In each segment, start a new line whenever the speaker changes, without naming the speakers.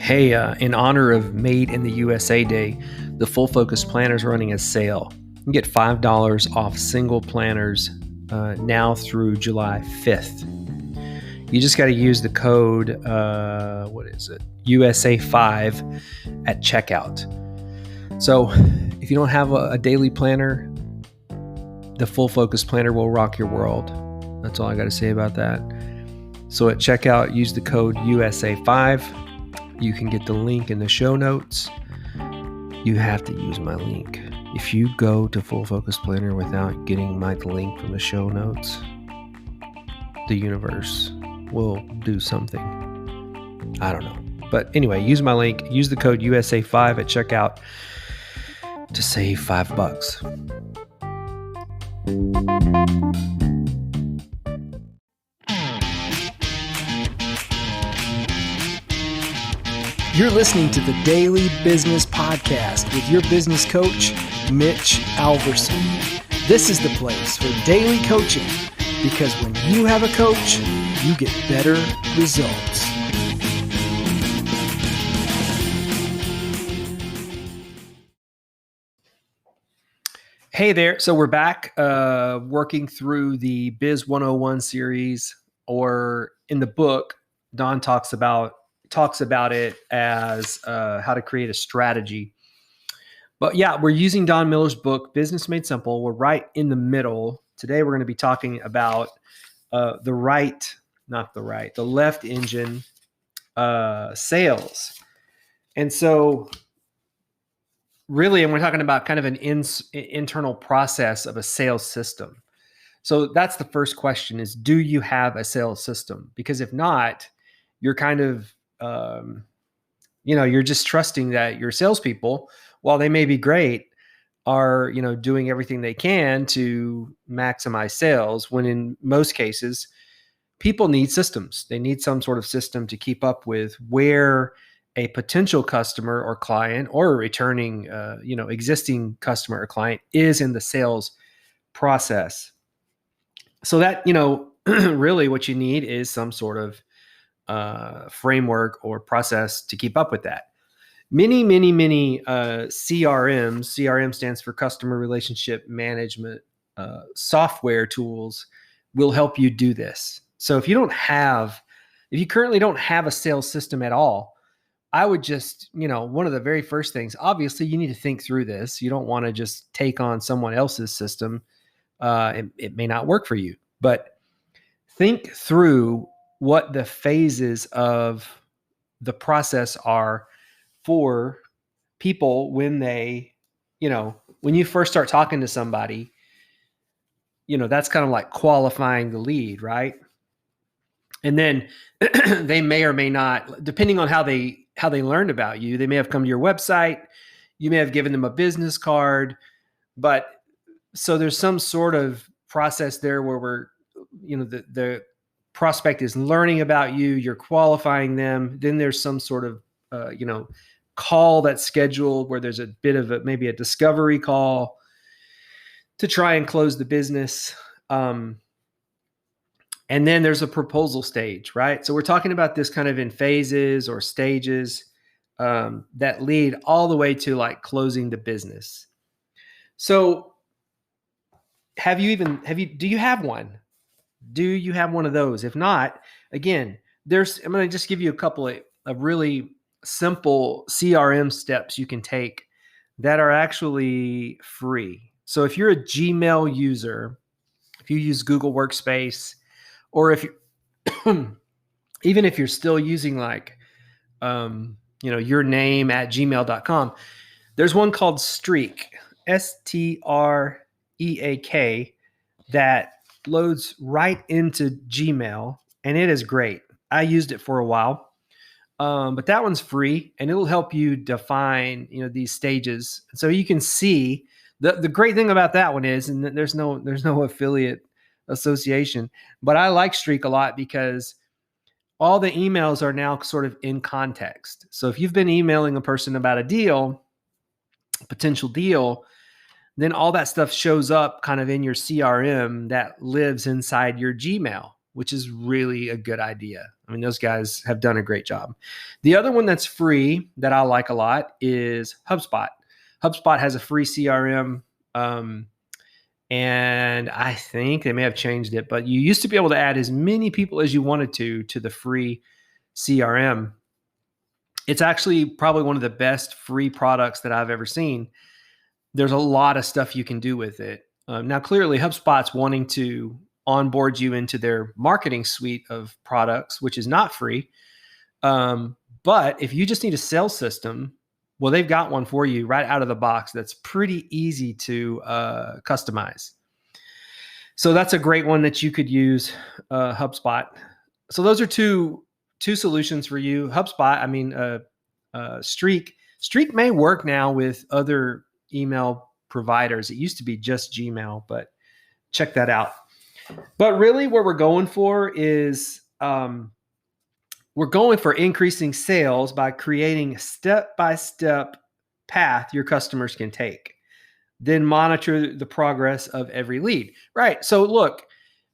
Hey, in honor of Made in the USA Day, the Full Focus Planner is running a sale. You can get $5 off single planners now through July 5th. You just got to use the code, USA5 at checkout. So if you don't have a daily planner, the Full Focus Planner will rock your world. That's all I got to say about that. So at checkout, use the code USA5. You can get the link in the show notes. You have to use my link. If you go to Full Focus Planner without getting my link from the show notes, the universe will do something. I don't know. But anyway, use my link. Use the code USA5 at checkout to save $5.
You're listening to the Daily Business Podcast with your business coach, Mitch Alverson. This is the place for daily coaching because when you have a coach, you get better results.
Hey there. So we're back working through the Biz 101 series, or in the book, Don talks about it as how to create a strategy. But yeah, we're using Don Miller's book, Business Made Simple. We're right in the middle. Today, we're going to be talking about the left engine sales. And so really, and we're talking about kind of an internal process of a sales system. So that's the first question is, do you have a sales system? Because if not, you're kind of you're just trusting that your salespeople, while they may be great, are, doing everything they can to maximize sales, when in most cases, people need systems. They need some sort of system to keep up with where a potential customer or client or a returning, existing customer or client is in the sales process. So that, really what you need is some sort of framework or process to keep up with that. Many CRMs, CRM stands for Customer Relationship Management software tools, will help you do this. So if you currently don't have a sales system at all, I would just, one of the very first things, obviously you need to think through this. You don't want to just take on someone else's system. It may not work for you, but think through what the phases of the process are for people when they, when you first start talking to somebody, that's kind of like qualifying the lead, right? And then they may or may not, depending on how they learned about you, they may have come to your website, you may have given them a business card, but so there's some sort of process there where the prospect is learning about you, you're qualifying them. Then there's some sort of, call that's scheduled where there's a bit of maybe a discovery call to try and close the business. And then there's a proposal stage, right? So we're talking about this kind of in phases or stages that lead all the way to like closing the business. So do you have one? Do you have one of those? If not, again, I'm going to just give you a couple of really simple CRM steps you can take that are actually free. So if you're a Gmail user, if you use Google Workspace, or if you, even if you're still using like, your name at gmail.com, there's one called Streak, STREAK, that loads right into Gmail, and it is great. I used it for a while, but that one's free, and it'll help you define, these stages. So you can see the great thing about that one is, and there's no affiliate association, but I like Streak a lot because all the emails are now sort of in context. So if you've been emailing a person about a potential deal, then all that stuff shows up kind of in your CRM that lives inside your Gmail. which is really a good idea. I mean, those guys have done a great job. The other one that's free that I like a lot is HubSpot. HubSpot has a free CRM. And I think they may have changed it, but you used to be able to add as many people as you wanted to the free CRM. It's actually probably one of the best free products that I've ever seen. There's a lot of stuff you can do with it. Now, clearly, HubSpot's wanting to onboard you into their marketing suite of products, which is not free. But if you just need a sales system, well, they've got one for you right out of the box that's pretty easy to customize. So that's a great one that you could use, HubSpot. So those are two solutions for you. HubSpot, I mean, Streak. Streak may work now with other email providers. It used to be just Gmail, but check that out. But really what we're going for is we're going for increasing sales by creating a step-by-step path your customers can take. Then monitor the progress of every lead. Right. So look,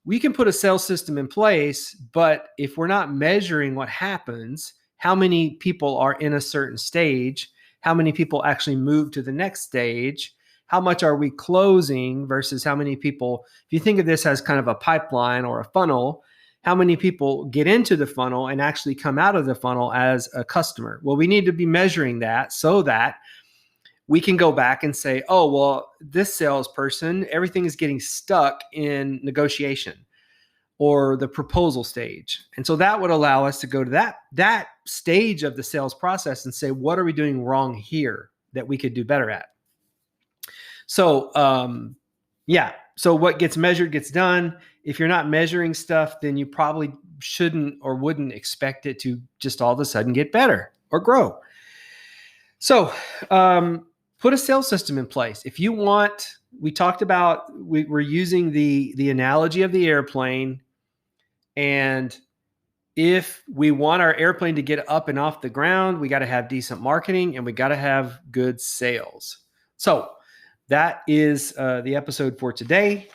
we can put a sales system in place, but if we're not measuring what happens, how many people are in a certain stage, how many people actually move to the next stage, how much are we closing versus how many people, if you think of this as kind of a pipeline or a funnel, how many people get into the funnel and actually come out of the funnel as a customer? Well, we need to be measuring that so that we can go back and say, oh, well, this salesperson, everything is getting stuck in negotiation or the proposal stage. And so that would allow us to go to that stage of the sales process and say, what are we doing wrong here that we could do better at? So, so what gets measured gets done. If you're not measuring stuff, then you probably shouldn't or wouldn't expect it to just all of a sudden get better or grow. So put a sales system in place. If you want, we talked about, we're using the analogy of the airplane. And if we want our airplane to get up and off the ground, we got to have decent marketing and we got to have good sales. So that is the episode for today.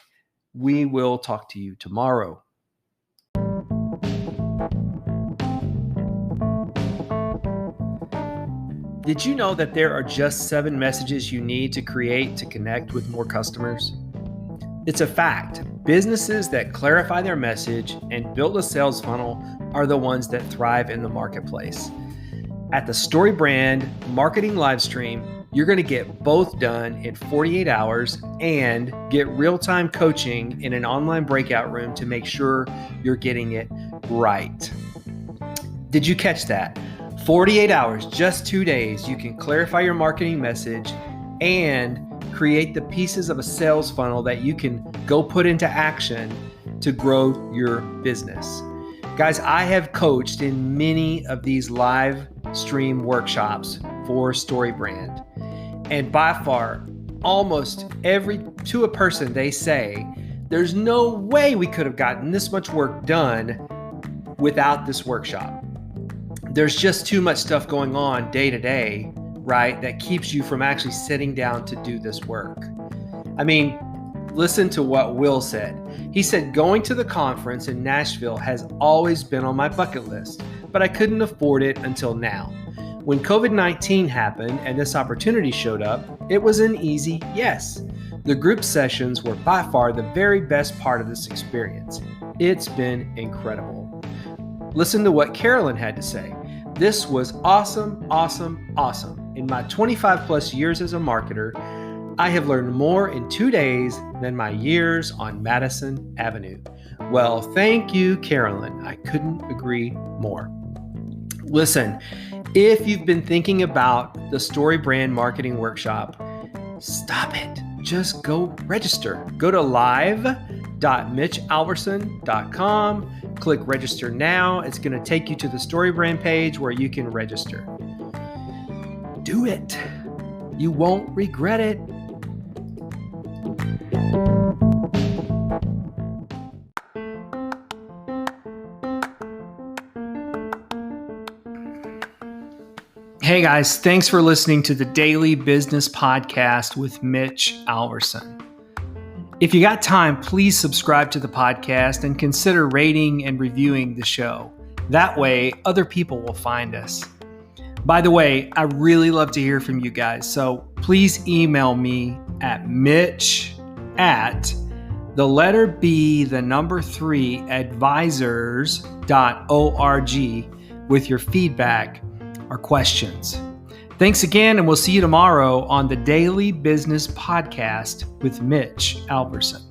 We will talk to you tomorrow. Did you know that there are just 7 messages you need to create to connect with more customers? It's a fact. Businesses that clarify their message and build a sales funnel are the ones that thrive in the marketplace. At the StoryBrand Marketing Livestream, you're going to get both done in 48 hours and get real-time coaching in an online breakout room to make sure you're getting it right. Did you catch that? 48 hours, just 2 days, you can clarify your marketing message and create the pieces of a sales funnel that you can go put into action to grow your business. Guys, I have coached in many of these live stream workshops for StoryBrand. And by far, almost to a person, they say, there's no way we could have gotten this much work done without this workshop. There's just too much stuff going on day to day, right? That keeps you from actually sitting down to do this work. I mean, listen to what Will said. He said, going to the conference in Nashville has always been on my bucket list, but I couldn't afford it until now. When COVID-19 happened and this opportunity showed up, it was an easy yes. The group sessions were by far the very best part of this experience. It's been incredible. Listen to what Carolyn had to say. This was awesome, awesome, awesome. In my 25 plus years as a marketer, I have learned more in 2 days than my years on Madison Avenue. Well, thank you, Carolyn. I couldn't agree more. Listen, if you've been thinking about the StoryBrand Marketing Workshop, stop it. Just go register. Go to live.mitchalverson.com. Click register now. It's going to take you to the StoryBrand page where you can register. Do it. You won't regret it. Hey guys, thanks for listening to the Daily Business Podcast with Mitch Alverson. If you got time, please subscribe to the podcast and consider rating and reviewing the show. That way, other people will find us. By the way, I really love to hear from you guys, so please email me at mitch@3advisors.org with your feedback or questions. Thanks again, and we'll see you tomorrow on the Daily Business Podcast with Mitch Alverson.